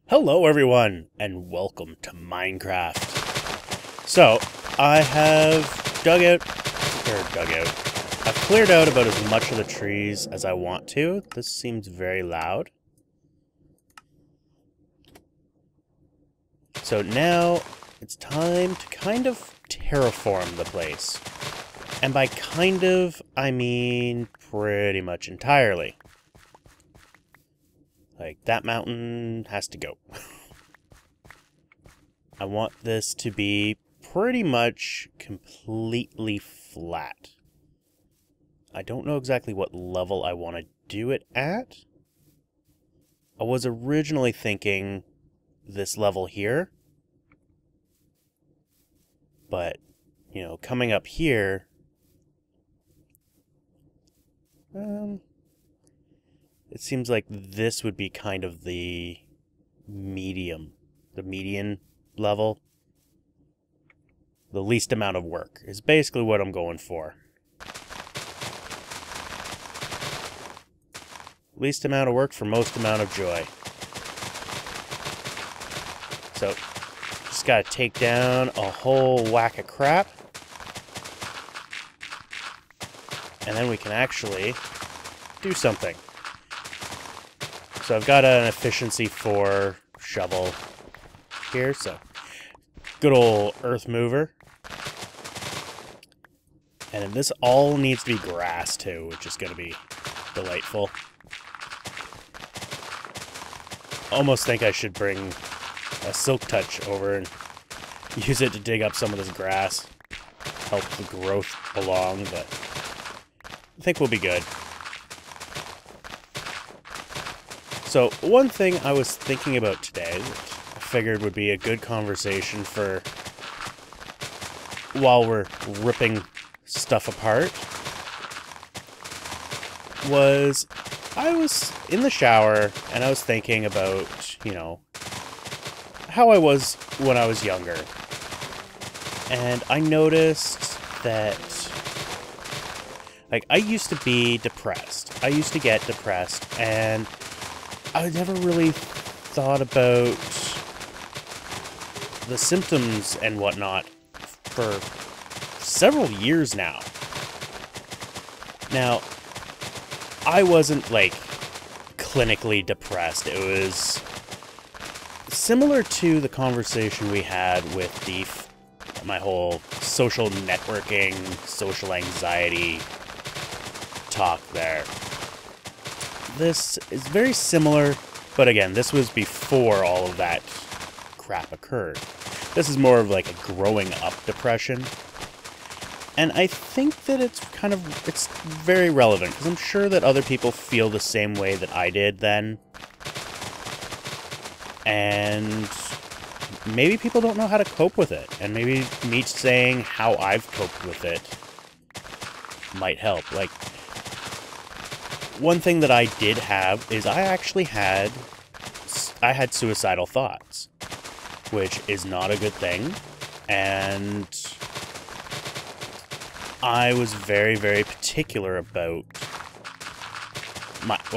Hello everyone, and welcome to Minecraft. So, I have I've cleared out about as much of the trees as I want to. This seems very loud. So now, it's time to kind of terraform the place. And by kind of, I mean pretty much entirely. Like, that mountain has to go. I want this to be pretty much completely flat. I don't know exactly what level I want to do it at. I was originally thinking this level here. But, you know, coming up here... it seems like this would be kind of the median level. The least amount of work is basically what I'm going for. Least amount of work for most amount of joy. So, just gotta take down a whole whack of crap. And then we can actually do something. So I've got an efficiency 4 shovel here, so good old earth mover. And then this all needs to be grass too, which is going to be delightful. Almost think I should bring a silk touch over and use it to dig up some of this grass. Help the growth along, but I think we'll be good. So, one thing I was thinking about today, which I figured would be a good conversation for while we're ripping stuff apart, was I was in the shower and I was thinking about, you know, how I was when I was younger. And I noticed that, like, I used to be depressed. I used to get depressed, and I never really thought about the symptoms and whatnot for several years now. Now, I wasn't, like, clinically depressed. It was similar to the conversation we had with my whole social networking, social anxiety talk there. This is very similar, but again, this was before all of that crap occurred. This is more of like a growing up depression. And I think that it's very relevant, because I'm sure that other people feel the same way that I did then. And maybe people don't know how to cope with it, and maybe me saying how I've coped with it might help. Like, one thing that I did have is I had suicidal thoughts, which is not a good thing, and I was very, very particular about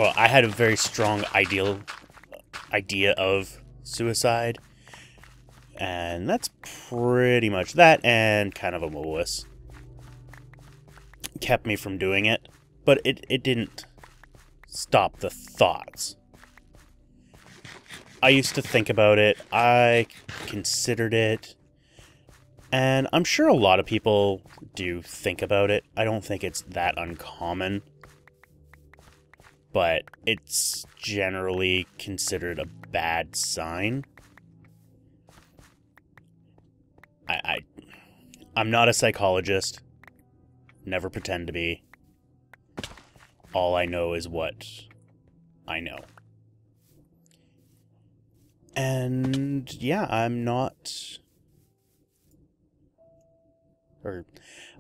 I had a very strong idea of suicide, and that's pretty much that, and kind of a Lewis kept me from doing it, but it didn't stop the thoughts. I used to think about it, I considered it, and I'm sure a lot of people do think about it. I don't think it's that uncommon, but it's generally considered a bad sign. I'm not a psychologist, never pretend to be. All I know is what I know. And yeah, I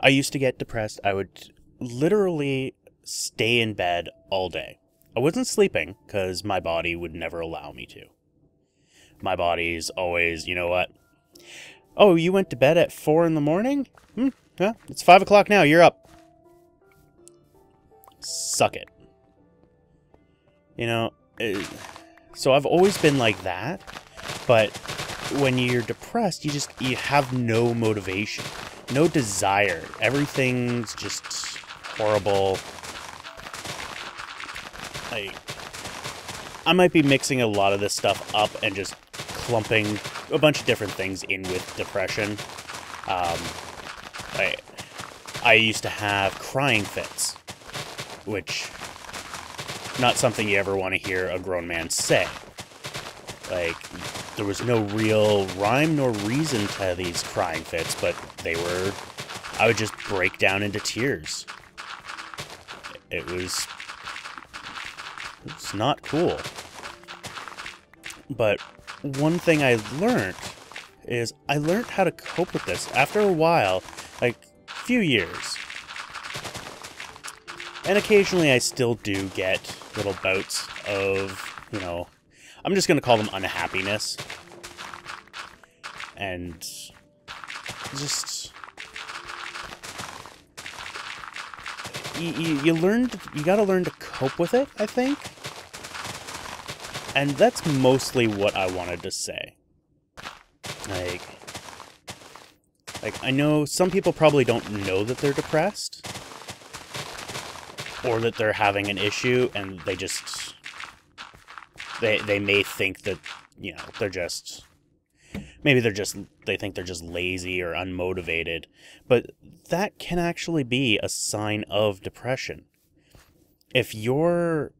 used to get depressed. I would literally stay in bed all day. I wasn't sleeping, because my body would never allow me to. My body's always, you know what? Oh, you went to bed at 4 in the morning? Yeah, it's 5 o'clock now, you're up. Suck it. You know, So I've always been like that, But when you're depressed, you have no motivation, no desire. Everything's just horrible. I might be mixing a lot of this stuff up and just clumping a bunch of different things in with depression. I used to have crying fits, which not something you ever want to hear a grown man say. Like, there was no real rhyme nor reason to these crying fits, but I would just break down into tears. It's not cool. But one thing I learned how to cope with this after a while, like a few years. And occasionally I still do get little bouts of, I'm just going to call them unhappiness. And just... You gotta learn to cope with it, I think. And that's mostly what I wanted to say. Like, I know some people probably don't know that they're depressed. Or that they're having an issue, and they just... They may think that, they're just... Maybe they think they're just lazy or unmotivated. But that can actually be a sign of depression. If you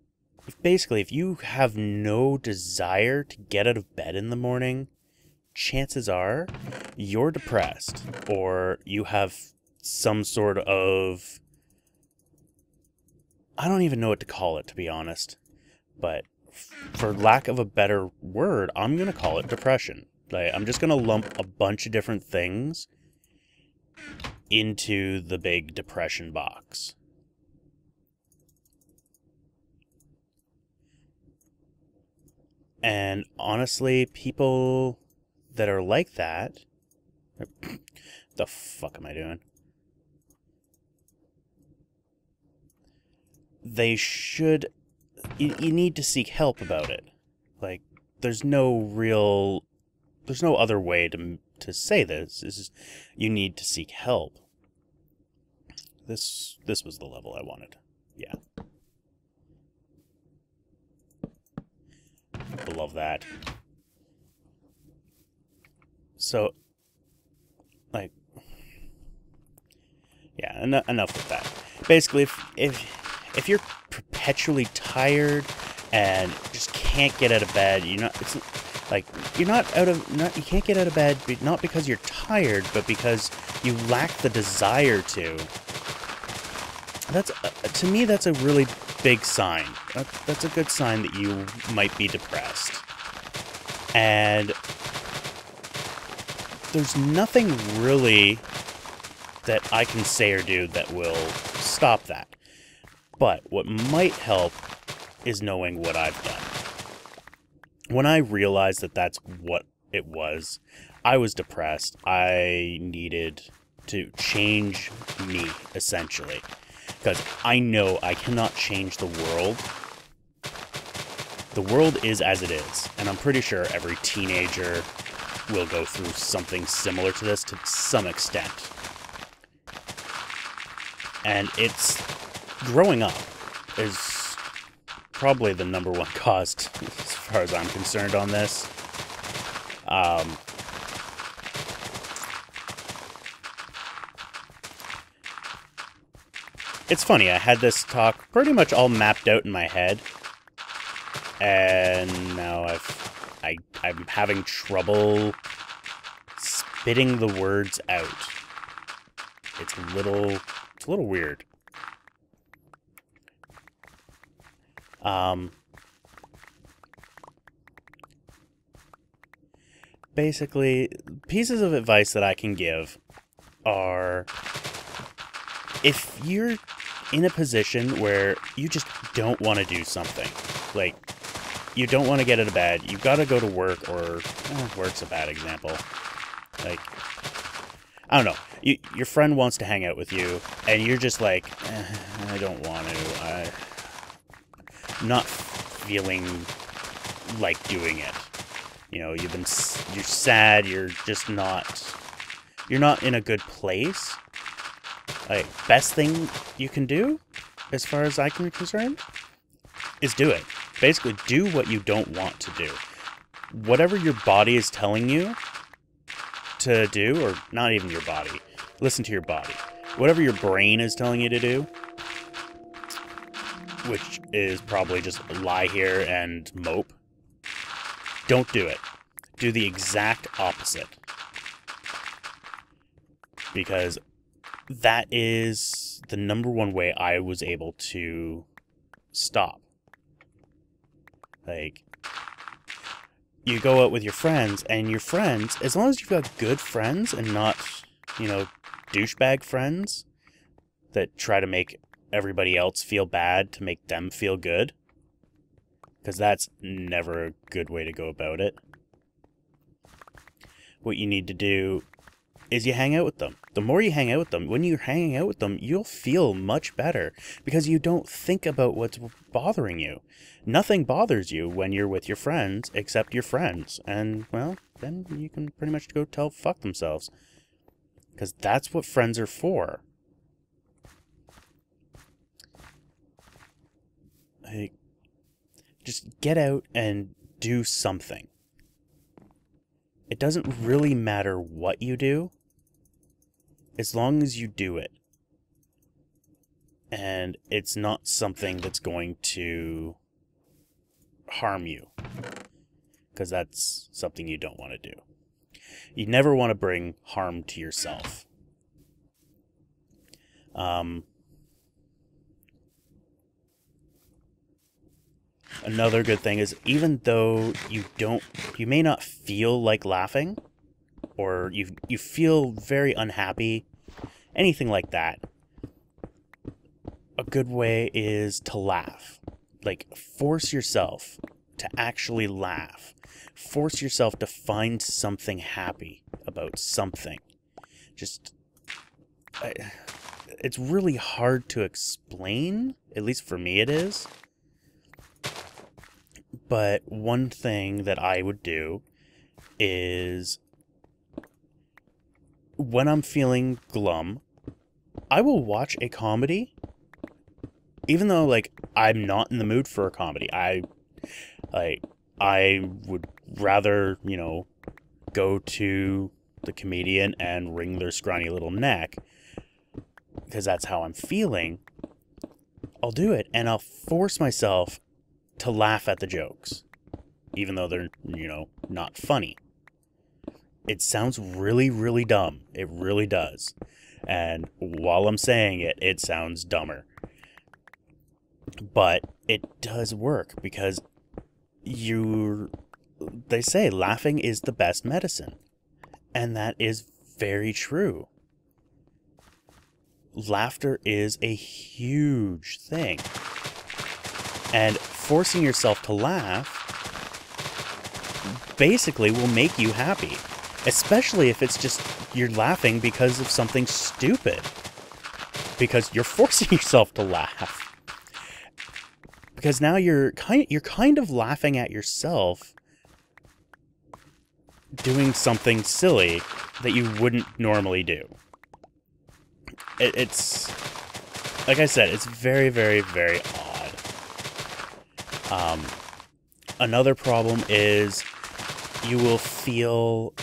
have no desire to get out of bed in the morning, chances are you're depressed, or you have some sort of... I don't even know what to call it, to be honest. But for lack of a better word, I'm going to call it depression. I'm just going to lump a bunch of different things into the big depression box. And honestly, people that are like that... The fuck am I doing? They should... You need to seek help about it. Like, there's no other way to say this. You need to seek help. This was the level I wanted. Yeah. Love that. So, yeah, enough with that. Basically, if you're perpetually tired and just can't get out of bed, you can't get out of bed not because you're tired, but because you lack the desire to. To me, that's a really big sign. That's a good sign that you might be depressed. And there's nothing really that I can say or do that will stop that. But what might help is knowing what I've done. When I realized that that's what it was, I was depressed. I needed to change me, essentially. Because I know I cannot change the world. The world is as it is. And I'm pretty sure every teenager will go through something similar to this to some extent. And growing up is probably the number one cause, as far as I'm concerned, on this. It's funny, I had this talk pretty much all mapped out in my head, and now I'm having trouble spitting the words out. It's a little weird. Basically, pieces of advice that I can give are, if you're in a position where you just don't want to do something, like, you don't want to get out of bed, you've got to go to work, or, work's a bad example, like, I don't know, your friend wants to hang out with you, and you're just like, I don't want to, I'm not feeling like doing it. You know, you're sad, you're not in a good place. Like, best thing you can do, as far as I'm concerned, is do it. Basically, do what you don't want to do. Whatever your body is telling you to do, or not even your body, listen to your body. Whatever your brain is telling you to do, which is probably just lie here and mope, don't do it. Do the exact opposite. Because that is the number one way I was able to stop. Like, you go out with your friends, and your friends, as long as you've got good friends and not, you know, douchebag friends that try to make everybody else feel bad to make them feel good, because that's never a good way to go about it. What you need to do is you hang out with them. The more you hang out with them, when you're hanging out with them, you'll feel much better because you don't think about what's bothering you. Nothing bothers you when you're with your friends except your friends. And, well, then you can pretty much go tell fuck themselves. Because that's what friends are for. Like, just get out and do something. It doesn't really matter what you do, as long as you do it. And it's not something that's going to harm you, because that's something you don't want to do. You never want to bring harm to yourself. Another good thing is, even though you may not feel like laughing, or you feel very unhappy, anything like that, a good way is to laugh. Like, force yourself to actually laugh. Force yourself to find something happy about something. It's really hard to explain, at least for me it is. But one thing that I would do is, when I'm feeling glum, I will watch a comedy. Even though, like, I'm not in the mood for a comedy. I would rather, you know, go to the comedian and wring their scrawny little neck, because that's how I'm feeling. I'll do it, and I'll force myself to laugh at the jokes, even though they're, you know, not funny. It sounds really, really dumb. It really does. And while I'm saying it, it sounds dumber. But it does work, because they say laughing is the best medicine. And that is very true. Laughter is a huge thing. And forcing yourself to laugh basically will make you happy. Especially if it's just you're laughing because of something stupid. Because you're forcing yourself to laugh. Because now you're kind of laughing at yourself doing something silly that you wouldn't normally do. It's, like I said, it's very, very, very odd. Another problem is you will feel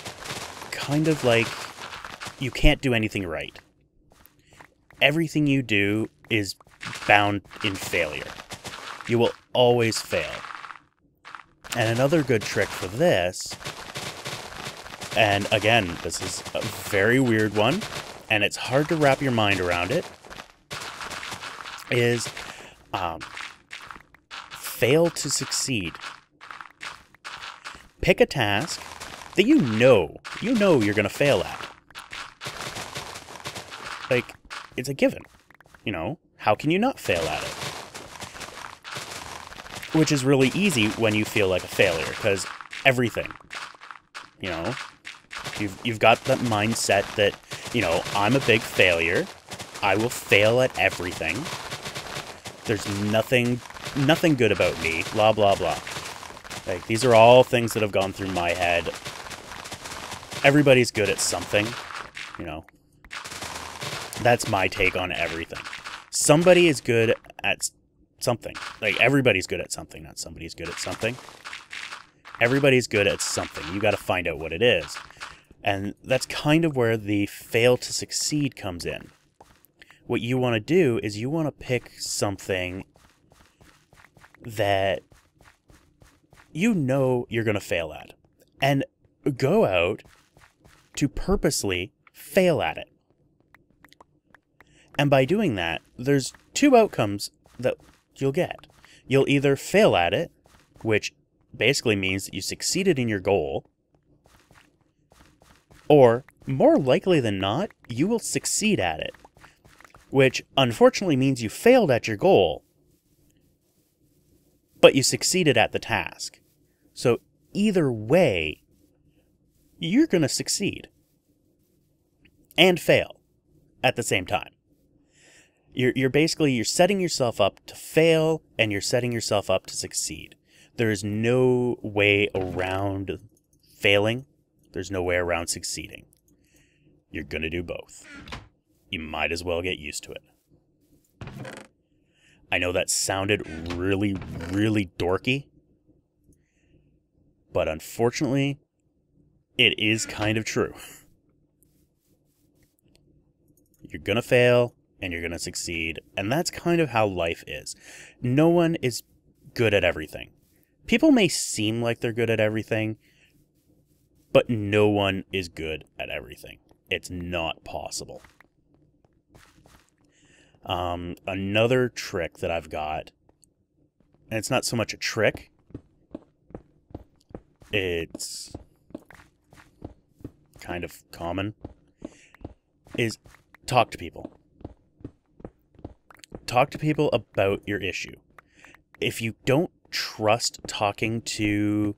kind of like you can't do anything right. Everything you do is bound in failure. You will always fail. And another good trick for this, and again, this is a very weird one, and it's hard to wrap your mind around it, is fail to succeed. Pick a task that you know you're going to fail at. Like, it's a given. You know, how can you not fail at it? Which is really easy when you feel like a failure, because everything, you know, you've got that mindset that, you know, I'm a big failure. I will fail at everything. There's nothing good about me, blah, blah, blah. Like, these are all things that have gone through my head. Everybody's good at something, you know. That's my take on everything. Somebody is good at something. Like, everybody's good at something, not somebody's good at something. Everybody's good at something. You got to find out what it is. And that's kind of where the fail to succeed comes in. What you want to do is you want to pick something that you know you're going to fail at. And go out to purposely fail at it. And by doing that, there's two outcomes that you'll get. You'll either fail at it, which basically means that you succeeded in your goal, or more likely than not, you will succeed at it, which unfortunately means you failed at your goal, but you succeeded at the task. So either way, you're going to succeed and fail at the same time. You're setting yourself up to fail, and you're setting yourself up to succeed. There is no way around failing. There's no way around succeeding. You're going to do both. You might as well get used to it. I know that sounded really, really dorky, but unfortunately, it is kind of true. You're going to fail, and you're going to succeed, and that's kind of how life is. No one is good at everything. People may seem like they're good at everything, but no one is good at everything. It's not possible. Another trick that I've got, and it's not so much a trick, it's kind of common, is talk to people. Talk to people about your issue. If you don't trust talking to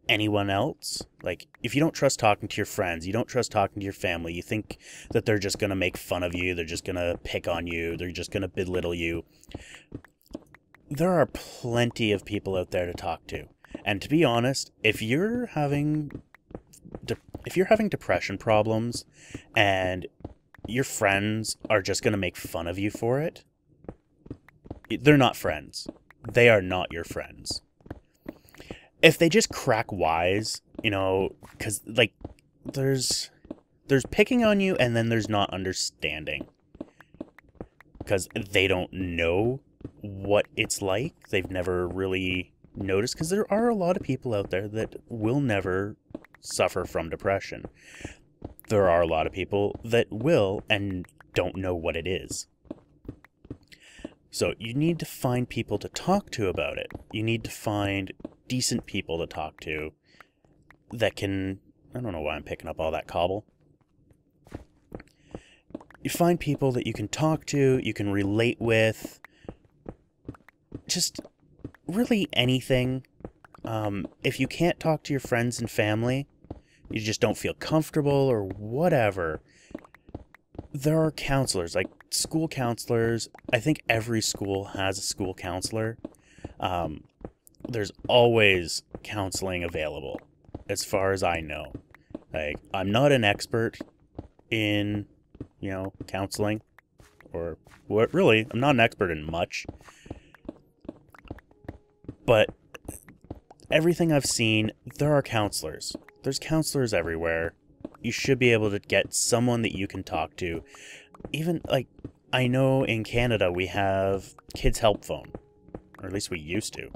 anyone else, like if you don't trust talking to your friends, you don't trust talking to your family, you think that they're just going to make fun of you, they're just going to pick on you, they're just going to belittle you. There are plenty of people out there to talk to. And to be honest, if you're having depression problems and your friends are just going to make fun of you for it, they're not friends. They are not your friends. If they just crack wise, you know, because, like, there's picking on you, and then there's not understanding. Because they don't know what it's like. They've never really noticed, because there are a lot of people out there that will never suffer from depression. There are a lot of people that will and don't know what it is. So you need to find people to talk to about it. You need to find decent people to talk to that can... I don't know why I'm picking up all that cobble. You find people that you can talk to, you can relate with. Just really anything. If you can't talk to your friends and family, you just don't feel comfortable or whatever, there are counselors, like school counselors. I think every school has a school counselor. There's always counseling available, as far as I know. Like, I'm not an expert in, you know, counseling, or what, really, I'm not an expert in much. But everything I've seen, there are counselors. There's counselors everywhere. You should be able to get someone that you can talk to. Even, like, I know in Canada we have Kids Help Phone. Or at least we used to.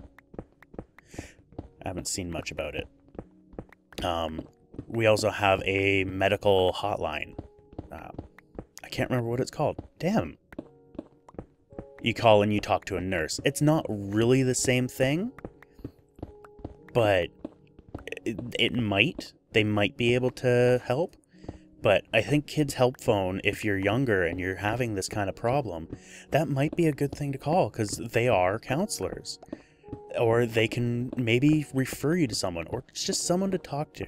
I haven't seen much about it. We also have a medical hotline. I can't remember what it's called. Damn. You call and you talk to a nurse. It's not really the same thing, but it might. They might be able to help. But I think Kids Help Phone, if you're younger and you're having this kind of problem, that might be a good thing to call, because they are counselors. Or they can maybe refer you to someone, or it's just someone to talk to.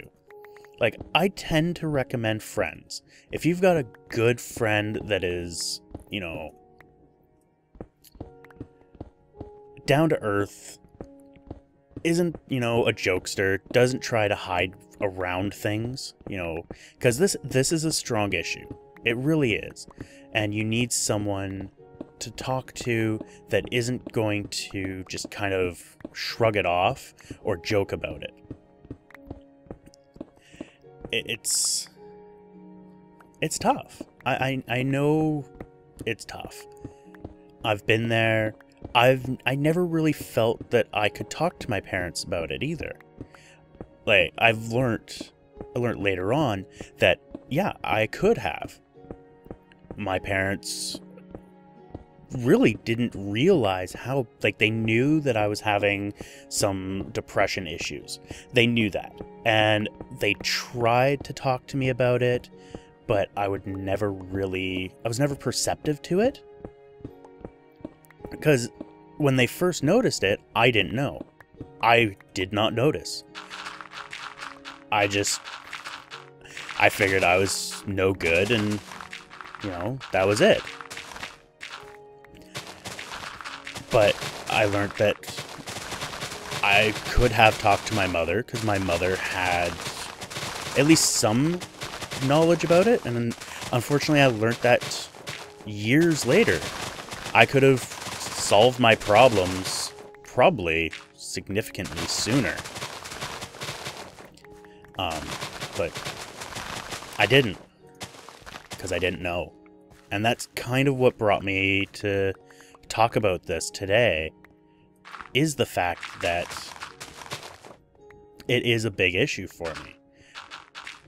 Like, I tend to recommend friends. If you've got a good friend that is, you know, down to earth, isn't, you know, a jokester, doesn't try to hide around things, you know, because this is a strong issue. It really is. And you need someone to talk to that isn't going to just kind of shrug it off or joke about it. It's tough. I know it's tough. I've been there. I never really felt that I could talk to my parents about it either. Like, I learned later on that, yeah, I could have. My parents really didn't realize how, like, they knew that I was having some depression issues. They knew that. And they tried to talk to me about it, but I was never perceptive to it. Because when they first noticed it, I didn't know. I did not notice. I figured I was no good, and, you know, that was it. But I learned that I could have talked to my mother, because my mother had at least some knowledge about it, and unfortunately I learned that years later. I could have solved my problems probably significantly sooner. But I didn't, because I didn't know. And that's kind of what brought me to talk about this today, is the fact that it is a big issue for me.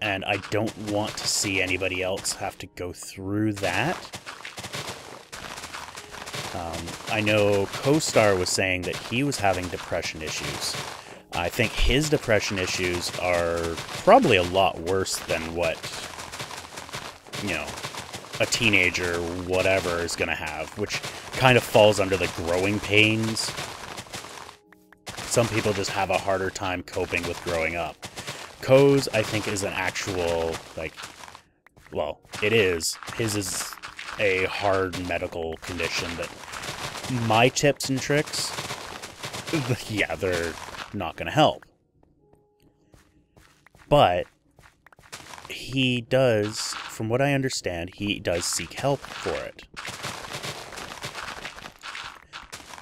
And I don't want to see anybody else have to go through that. I know Co-Star was saying that he was having depression issues. I think his depression issues are probably a lot worse than what, you know, a teenager, whatever, is going to have, which kind of falls under the growing pains. Some people just have a harder time coping with growing up. Co's, I think, is an actual, like, well, it is. His is a hard medical condition that my tips and tricks, yeah, they're not going to help. But he does, from what I understand, he does seek help for it.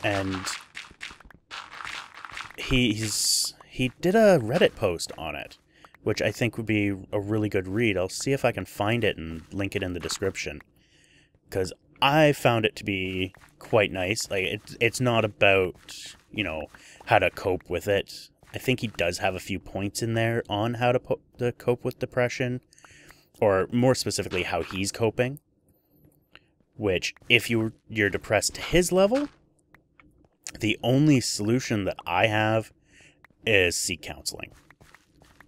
And he did a Reddit post on it, which I think would be a really good read. I'll see if I can find it and link it in the description, because I found it to be quite nice. Like, it's not about, you know, how to cope with it. I think he does have a few points in there on how to cope with depression, or more specifically, how he's coping. Which, if you're depressed to his level, the only solution that I have is seek counseling.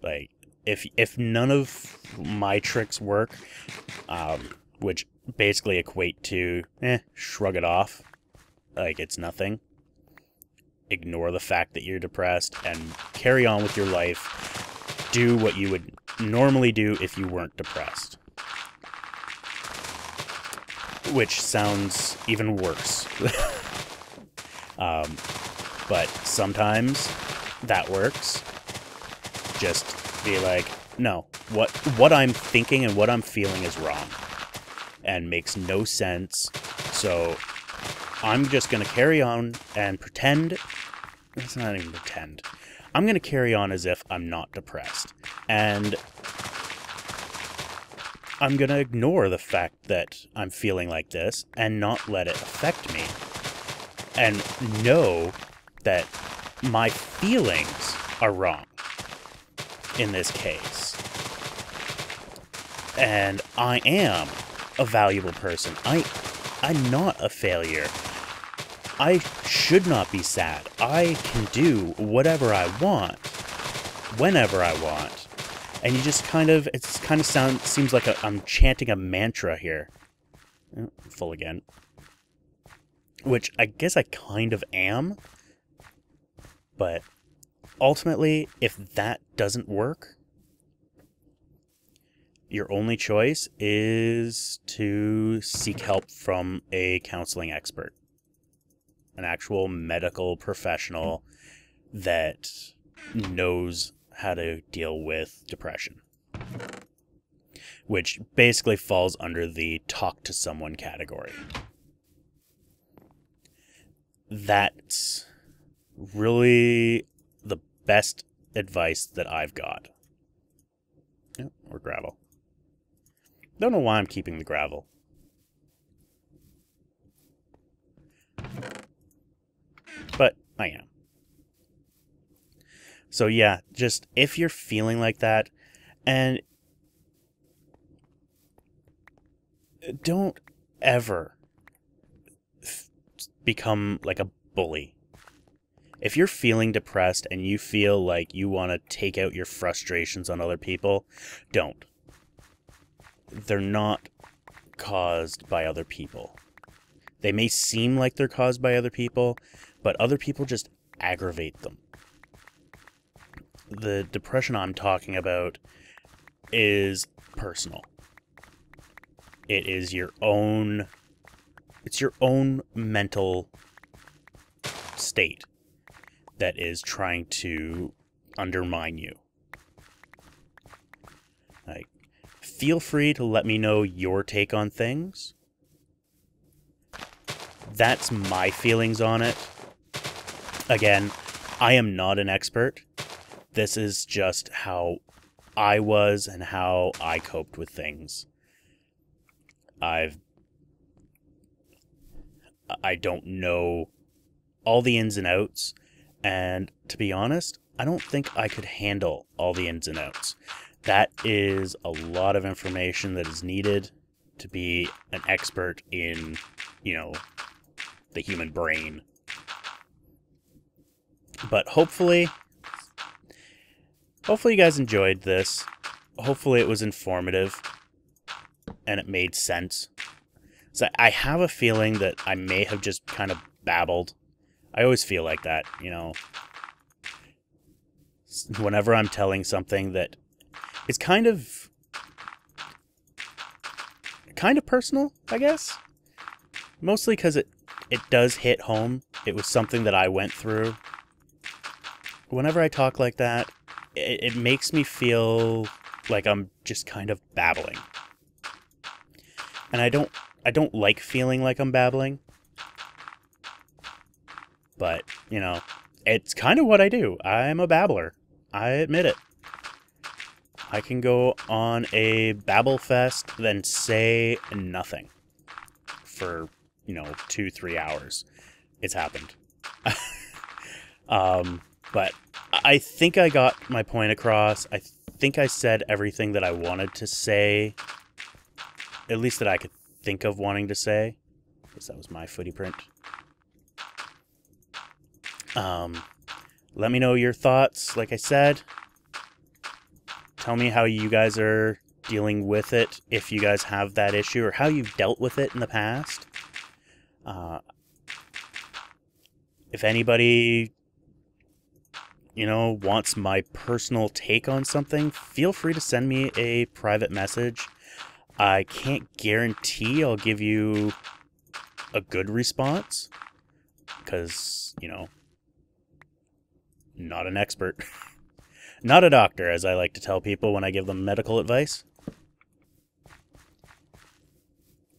Like, if none of my tricks work, which basically equate to, shrug it off, like it's nothing. Ignore the fact that you're depressed and carry on with your life. Do what you would normally do if you weren't depressed. Which sounds even worse. But sometimes that works. Just be like, no, what I'm thinking and what I'm feeling is wrong and makes no sense. So I'm just going to carry on and pretend. It's not even pretend. I'm going to carry on as if I'm not depressed. And I'm going to ignore the fact that I'm feeling like this and not let it affect me. And know that my feelings are wrong in this case. And I am a valuable person. I'm not a failure. I should not be sad. I can do whatever I want, whenever I want. And you just seems like I'm chanting a mantra here. Full again. Which I guess I kind of am. But ultimately, if that doesn't work, your only choice is to seek help from a counseling expert. An actual medical professional that knows how to deal with depression, which basically falls under the talk to someone category. That's really the best advice that I've got. Oh, or gravel. Don't know why I'm keeping the gravel. But I am. So yeah, just if you're feeling like that, and don't ever become like a bully. If you're feeling depressed and you feel like you want to take out your frustrations on other people, don't. They're not caused by other people. They may seem like they're caused by other people, but other people just aggravate them. The depression I'm talking about is personal. It is your own mental state that is trying to undermine you. Like, feel free to let me know your take on things. That's my feelings on it. Again, I am not an expert. This is just how I was and how I coped with things. I don't know all the ins and outs, and to be honest, I don't think I could handle all the ins and outs. That is a lot of information that is needed to be an expert in, the human brain. But hopefully you guys enjoyed this. Hopefully it was informative and it made sense. So I have a feeling that I may have just kind of babbled. I always feel like that, whenever I'm telling something that is kind of personal, I guess. Mostly because it does hit home. It was something that I went through. Whenever I talk like that, it makes me feel like I'm just kind of babbling. And I don't like feeling like I'm babbling. But, it's kind of what I do. I'm a babbler. I admit it. I can go on a babble fest, then say nothing for, 2-3 hours. It's happened. But I think I got my point across. I think I said everything that I wanted to say. At least that I could think of wanting to say. I guess that was my footy print. Let me know your thoughts, like I said. Tell me how you guys are dealing with it, if you guys have that issue, or how you've dealt with it in the past. If anybody, wants my personal take on something, feel free to send me a private message. I can't guarantee I'll give you a good response, because, not an expert. Not a doctor, as I like to tell people when I give them medical advice.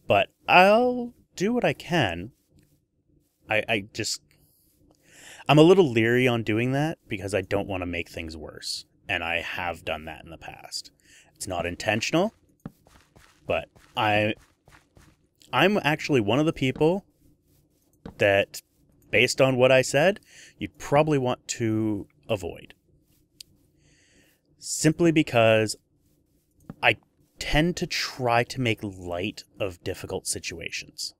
But I'll do what I can. I'm a little leery on doing that because I don't want to make things worse. And I have done that in the past. It's not intentional, but I'm actually one of the people that, based on what I said, you'd probably want to avoid. Simply because I tend to try to make light of difficult situations.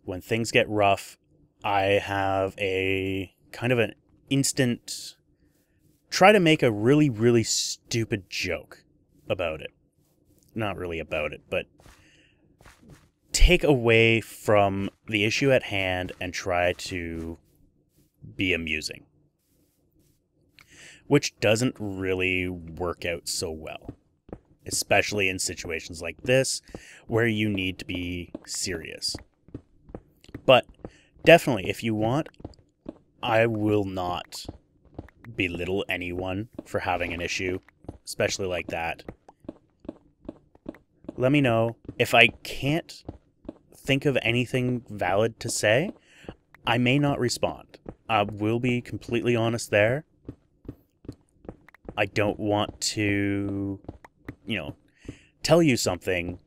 When things get rough, I have a kind of an instant try to make a really, really stupid joke about it. Not really about it, but take away from the issue at hand and try to be amusing. Which doesn't really work out so well. Especially in situations like this, where you need to be serious. But definitely, if you want, I will not belittle anyone for having an issue, especially like that. Let me know. If I can't think of anything valid to say, I may not respond. I will be completely honest there. I don't want to, tell you something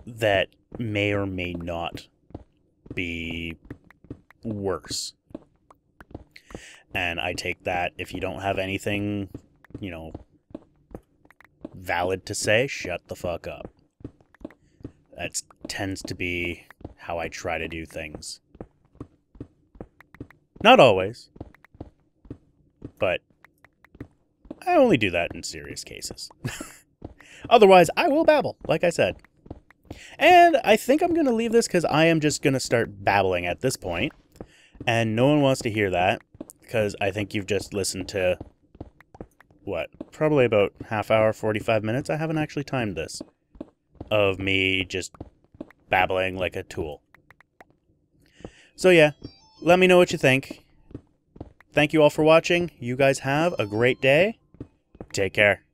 that may or may not be worse. And I take that if you don't have anything, valid to say, shut the fuck up. That tends to be how I try to do things. Not always, but I only do that in serious cases. Otherwise, I will babble, like I said. And I think I'm going to leave this because I am just going to start babbling at this point. And no one wants to hear that because I think you've just listened to, probably about half hour, 45 minutes. I haven't actually timed this. Of me just babbling like a tool. So yeah, let me know what you think. Thank you all for watching. You guys have a great day. Take care.